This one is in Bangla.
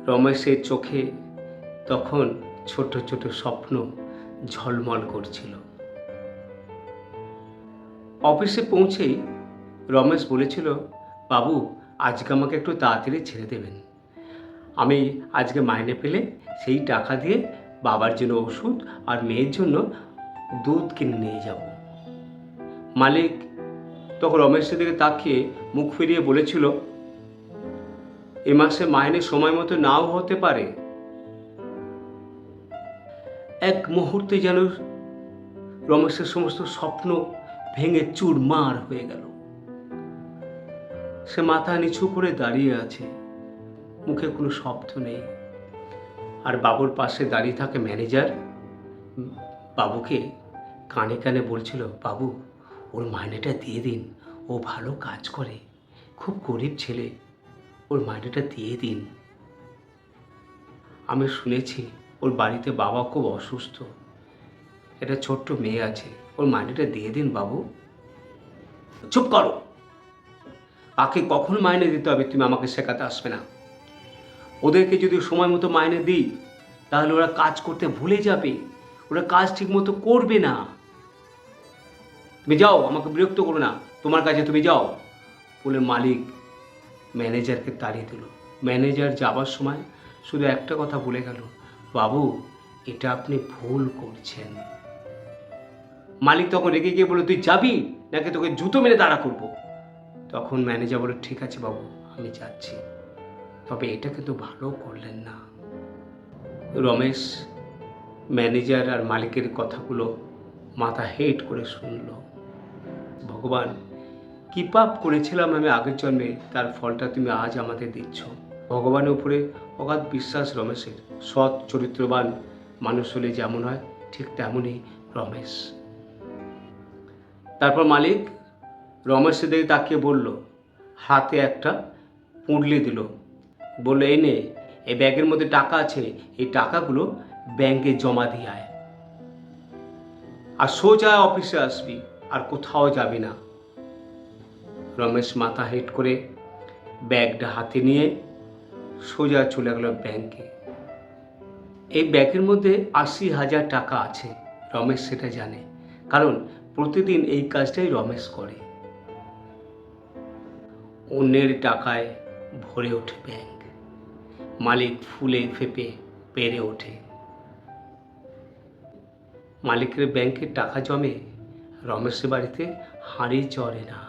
রমেশের চোখে তখন ছোট ছোট স্বপ্ন ঝলমল করছিল। অফিসে পৌঁছেই রমেশ বলেছিল, বাবু আজকে আমাকে একটু তাড়াতাড়ি ছেড়ে দেবেন, আমি আজকে মাইনে পেলে সেই টাকা দিয়ে বাবার জন্য ওষুধ আর মেয়ের জন্য দুধ কিনে নিয়ে যাব। মালিক তখন রমেশের দিকে তাকিয়ে মুখ ফিরিয়ে বলেছিল, এ মাসে মাইনে সময় মতো নাও হতে পারে। এক মুহূর্তে যেন রমেশের সমস্ত স্বপ্ন ভেঙে চুরমার হয়ে গেল। সে মাথা নিচু করে দাঁড়িয়ে আছে, মুখে কোনো শব্দ নেই। আর বাবুর পাশে দাঁড়িয়ে থাকে ম্যানেজার, বাবুকে কানে কানে বলছিল, বাবু ওর মাইনেটা দিয়ে দিন, ও ভালো কাজ করে, খুব গরিব ছেলে, ওর মাইনেটা দিয়ে দিন। আমি শুনেছি ওর বাড়িতে বাবা খুব অসুস্থ, একটা ছোট্ট মেয়ে আছে, ওর মাইনেটা দিয়ে দিন বাবু। চুপ করো, কাকে কখন মাইনে দিতে হবে তুমি আমাকে শেখাতে আসবে না। ওদেরকে যদি সময় মতো মাইনে দিই তাহলে ওরা কাজ করতে ভুলে যাবে, ওরা কাজ ঠিক মতো করবে না। তুমি যাও, আমাকে বিরক্ত করো না, তোমার কাছে তুমি যাও বলে মালিক ম্যানেজারকে তাড়িয়ে দিল। ম্যানেজার যাবার সময় শুধু একটা কথা বলে গেল, বাবু এটা আপনি ভুল করছেন। মালিক তখন রেগে গিয়ে বলল, তুই যাবি নাকি তোকে জুতো মেরে দাঁড়া করবো। তখন ম্যানেজার বলে, ঠিক আছে বাবু আমি যাচ্ছি, তবে এটা কিন্তু ভালো করলেন না। রমেশ ম্যানেজার আর মালিকের কথাগুলো মাথা হেট করে শুনল। ভগবান, কি পাপ করেছিলাম আমি আগের জন্মে, তার ফলটা তুমি আজ আমাদের দিচ্ছ। ভগবানের উপরে অগাধ বিশ্বাস রমেশের। সৎ চরিত্রবান মানুষ হলে যেমন হয় ঠিক তেমনই রমেশ। তারপর মালিক রমেশের দিকে তাকিয়ে বলল, হাতে একটা পুঁটলি দিল, বললো, এই নে, এই ব্যাগের মধ্যে টাকা আছে, এই টাকাগুলো ব্যাংকে জমা দিয়ে আয়, আর সোজা অফিসে আসবি, আর কোথাও যাবি না। রমেশ মাথা হেট করে ব্যাগটা হাতে নিয়ে সোজা চলে গেল ব্যাংকে। এই ব্যাগের মধ্যে ৮০,০০০ টাকা আছে, রমেশ সেটা জানে, কারণ প্রতিদিন এই কাজটাই রমেশ করে। অন্যের টাকায় ভরে ওঠে ব্যাংক, মালিক ফুলে ফেপে পেরে ওঠে। মালিকের ব্যাংকে টাকা জমে, রমেশের বাড়িতে হাঁড়ি চড়ে না।